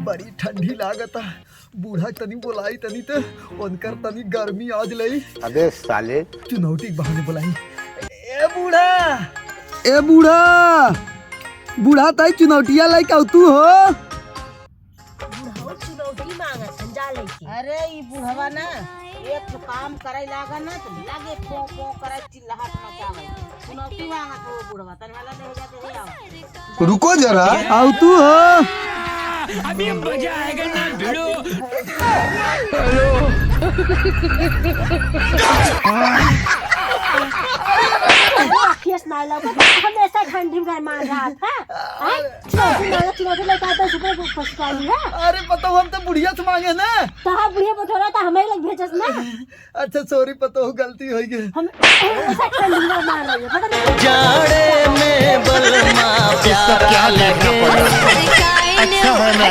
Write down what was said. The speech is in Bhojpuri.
बड़ी ठंडी लागता। बूढ़ा तनी बोलाई तनी तो उनकर तनी गर्मी आज लई। अबे साले चुनौती के बहाने बोलाई। ए बूढ़ा बूढ़ा ताई चुनौतिया लाई का तू हो। बुढ़वा चुनौती मांगत जा लेके। अरे ई बुढ़वा ना एक तो काम करे लागा ना तो लागे पो पो करे चिल्लाहट मचावे। चुनौती मांगत हो बुढ़वा तने वाला दे जाते हे आओ। रुको जरा। आओ तू हो। अभी मजा आएगा ना भिड़ो। केस ना लगा हमेशा ठंडी में मार रहा था। चुनौती लेकर आता सुपर पछताई है। अरे पतो हम तो बुढ़िया से मांगे ना। तहा बुढ़िया बटोरा था हमें लग भेजस ना। अच्छा सॉरी पतो गलती हो गई। हम ऐसा ठंडी में मार रहे हैं पता नहीं। जाड़े में बलमा प्यारा लगे। अच्छा है